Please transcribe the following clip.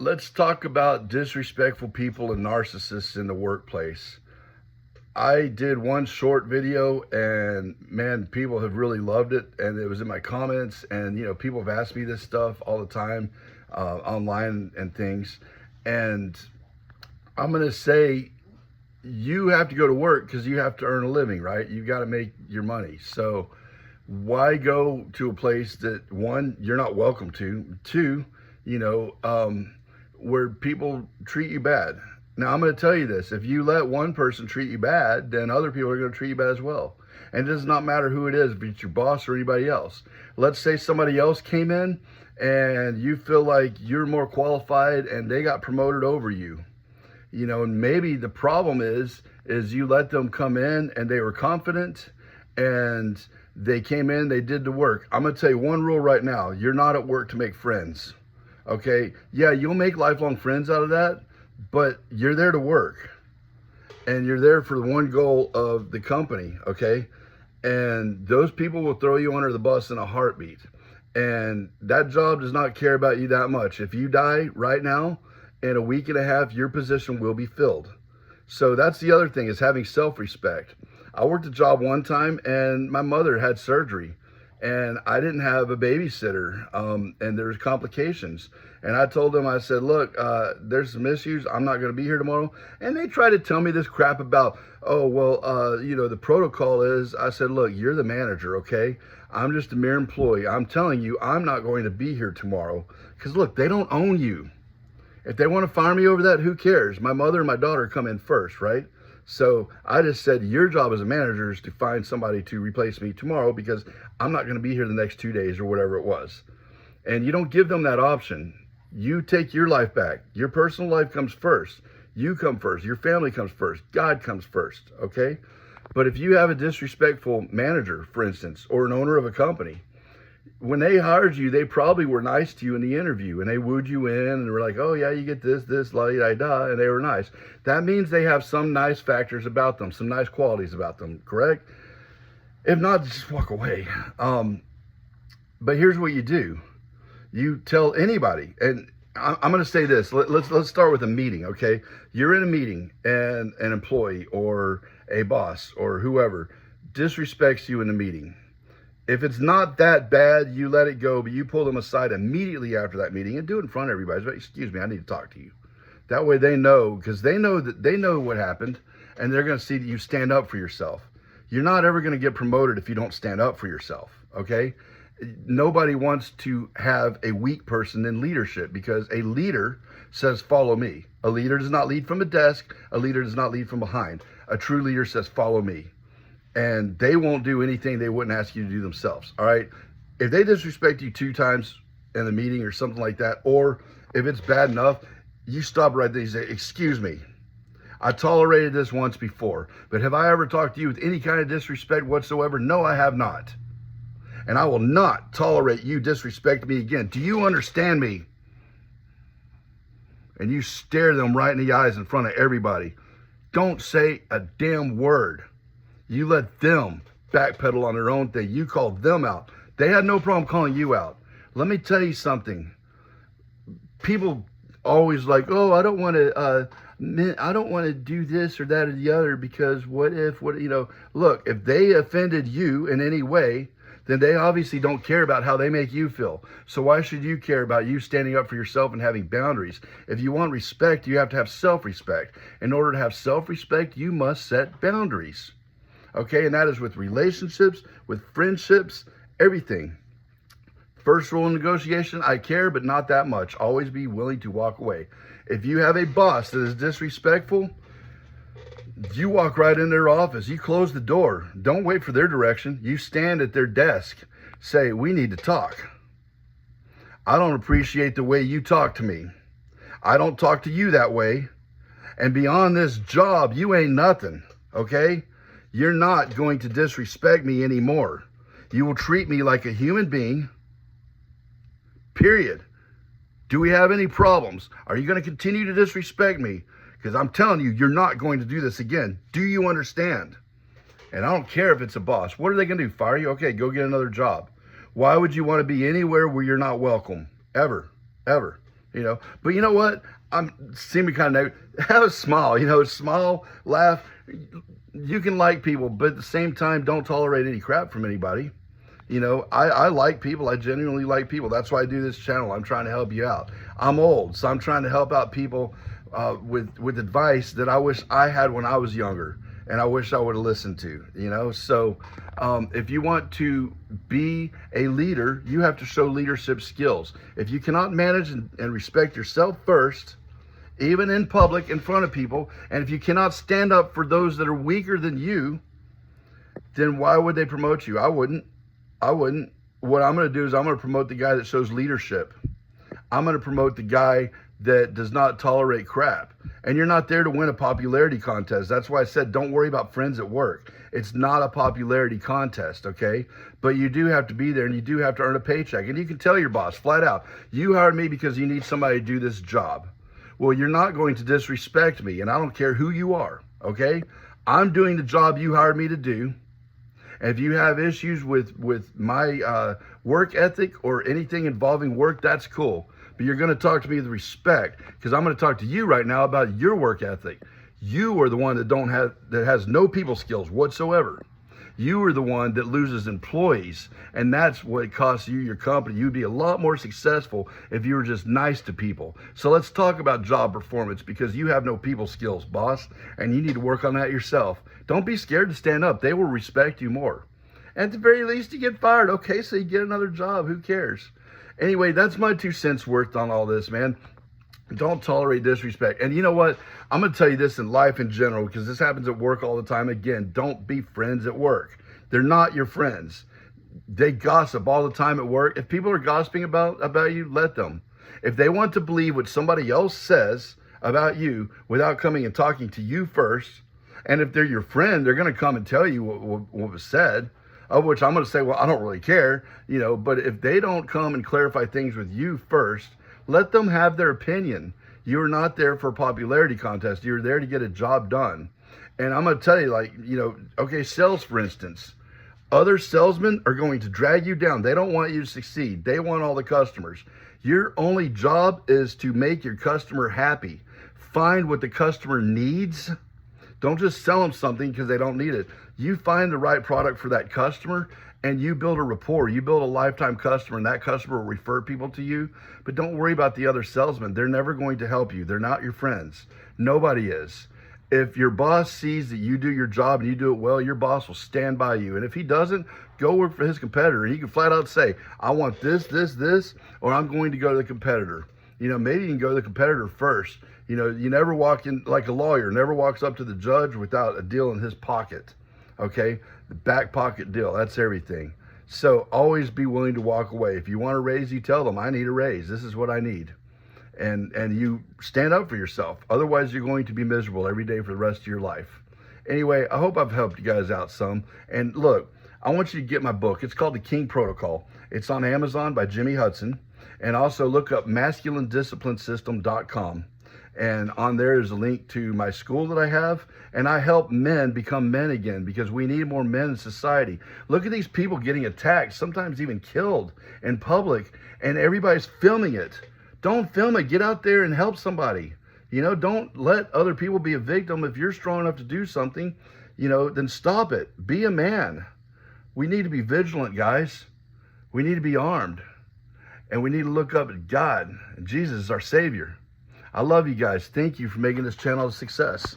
Let's talk about disrespectful people and narcissists in the workplace. I did one short video and man, people have really loved it. And it was in my comments and, people have asked me this stuff all the time online and things. And I'm going to say you have to go to work because you have to earn a living, right? You got to make your money. So why go to a place that one, you're not welcome to, two, where people treat you bad. Now, I'm going to tell you this. If you let one person treat you bad, then other people are going to treat you bad as well. And it does not matter who it is, if it's your boss or anybody else. Let's say somebody else came in and you feel like you're more qualified and they got promoted over you. And maybe the problem is you let them come in and they were confident and they came in, they did the work. I'm going to tell you one rule right now. You're not at work to make friends. Okay? Yeah, you'll make lifelong friends out of that, but you're there to work. And you're there for the one goal of the company, okay? And those people will throw you under the bus in a heartbeat. And that job does not care about you that much. If you die right now, in a week and a half, your position will be filled. So that's the other thing, is having self-respect. I worked a job one time and my mother had surgery and I didn't have a babysitter and there was complications. And I told them, I said, look, there's some issues. I'm not going to be here tomorrow. And they tried to tell me this crap about, oh, well, the protocol is, I said, look, you're the manager, okay? I'm just a mere employee. I'm telling you, I'm not going to be here tomorrow because look, they don't own you. If they want to fire me over that, who cares? My mother and my daughter come in first, right? So I just said, your job as a manager is to find somebody to replace me tomorrow because I'm not going to be here the next 2 days or whatever it was. And you don't give them that option. You take your life back. Your personal life comes first. You come first. Your family comes first. God comes first, okay? But if you have a disrespectful manager, for instance, or an owner of a company, when they hired you, they probably were nice to you in the interview and they wooed you in and were like, oh yeah, you get this, la da da, and they were nice. That means they have some nice factors about them, some nice qualities about them, correct? If not, just walk away. But here's what you do. You tell anybody, and I'm going to say this. Let's start with a meeting, okay? You're in a meeting and an employee or a boss or whoever disrespects you in the meeting. If it's not that bad, you let it go, but you pull them aside immediately after that meeting and do it in front of everybody. But excuse me, I need to talk to you. That way they know, because they know what happened, and they're going to see that you stand up for yourself. You're not ever going to get promoted if you don't stand up for yourself, okay? Nobody wants to have a weak person in leadership because a leader says, follow me. A leader does not lead from a desk. A leader does not lead from behind. A true leader says, follow me. And they won't do anything they wouldn't ask you to do themselves, all right? If they disrespect you 2 times in a meeting or something like that, or if it's bad enough, you stop right there and say, excuse me, I tolerated this once before, but have I ever talked to you with any kind of disrespect whatsoever? No, I have not. And I will not tolerate you disrespect me again. Do you understand me? And you stare them right in the eyes in front of everybody. Don't say a damn word. You let them backpedal on their own thing. You called them out. They had no problem calling you out. Let me tell you something. People always like, oh, I don't want to do this or that or the other because what if, look, if they offended you in any way, then they obviously don't care about how they make you feel. So why should you care about you standing up for yourself and having boundaries? If you want respect, you have to have self-respect. In order to have self-respect, you must set boundaries. Okay, and that is with relationships, with friendships, everything. First rule in negotiation, I care, but not that much. Always be willing to walk away. If you have a boss that is disrespectful, you walk right in their office. You close the door. Don't wait for their direction. You stand at their desk. Say, we need to talk. I don't appreciate the way you talk to me. I don't talk to you that way. And beyond this job, you ain't nothing, okay? You're not going to disrespect me anymore. You will treat me like a human being, period. Do we have any problems? Are you going to continue to disrespect me? Because I'm telling you, you're not going to do this again. Do you understand? And I don't care if it's a boss. What are they going to do? Fire you? Okay, go get another job. Why would you want to be anywhere where you're not welcome? Ever, ever. you know. But you know what? I'm seeming kind of negative. Have a smile, you know, smile, laugh. You can like people, but at the same time, don't tolerate any crap from anybody. You know, I like people. I genuinely like people. That's why I do this channel. I'm trying to help you out. I'm old, so I'm trying to help out people with advice that I wish I had when I was younger, and I wish I would have listened to, you know. So if you want to be a leader, you have to show leadership skills. If you cannot manage and respect yourself first, even in public, in front of people, and if you cannot stand up for those that are weaker than you, then why would they promote you? I wouldn't. What I'm going to do is I'm going to promote the guy that shows leadership. I'm going to promote the guy that does not tolerate crap. And you're not there to win a popularity contest. That's why I said don't worry about friends at work. It's not a popularity contest, okay? But you do have to be there, and you do have to earn a paycheck. And you can tell your boss flat out, you hired me because you need somebody to do this job. Well, you're not going to disrespect me, and I don't care who you are, okay? I'm doing the job you hired me to do. And if you have issues with my work ethic or anything involving work, that's cool. But you're going to talk to me with respect, because I'm going to talk to you right now about your work ethic. You are the one that has no people skills whatsoever. You are the one that loses employees, and that's what costs you your company. You'd be a lot more successful if you were just nice to people. So let's talk about job performance, because you have no people skills, boss, and you need to work on that yourself. Don't be scared to stand up. They will respect you more. At the very least, you get fired. Okay, so you get another job. Who cares? Anyway, that's my 2 cents worth on all this, man. Don't tolerate disrespect. And you know what? I'm going to tell you this in life in general, because this happens at work all the time. Again, don't be friends at work. They're not your friends. They gossip all the time at work. If people are gossiping about you, let them. If they want to believe what somebody else says about you without coming and talking to you first, and if they're your friend, they're going to come and tell you what was said, of which I'm going to say, well, I don't really care, you know. But if they don't come and clarify things with you first, let them have their opinion. You're not there for a popularity contest. You're there to get a job done. And I'm going to tell you, like, you know, okay, sales, for instance. Other salesmen are going to drag you down. They don't want you to succeed. They want all the customers. Your only job is to make your customer happy. Find what the customer needs. Don't just sell them something because they don't need it. You find the right product for that customer, and you build a rapport. You build a lifetime customer, and that customer will refer people to you. But don't worry about the other salesmen. They're never going to help you. They're not your friends. Nobody is. If your boss sees that you do your job and you do it well, your boss will stand by you. And if he doesn't, go work for his competitor. And he can flat out say, I want this, or I'm going to go to the competitor. You know, maybe you can go to the competitor first. You know, you never walk in, like a lawyer never walks up to the judge without a deal in his pocket. Okay? The back pocket deal, that's everything. So always be willing to walk away. If you want a raise, you tell them, I need a raise. This is what I need. And you stand up for yourself. Otherwise, you're going to be miserable every day for the rest of your life. Anyway, I hope I've helped you guys out some. And look, I want you to get my book. It's called The King Protocol. It's on Amazon by Jimmy Hudson. And also look up masculinedisciplinesystem.com. And on there is a link to my school that I have. And I help men become men again, because we need more men in society. Look at these people getting attacked, sometimes even killed in public, and everybody's filming it. Don't film it. Get out there and help somebody. You know, don't let other people be a victim. If you're strong enough to do something, you know, then stop it. Be a man. We need to be vigilant, guys. We need to be armed. And we need to look up at God. And Jesus is our Savior. I love you guys. Thank you for making this channel a success.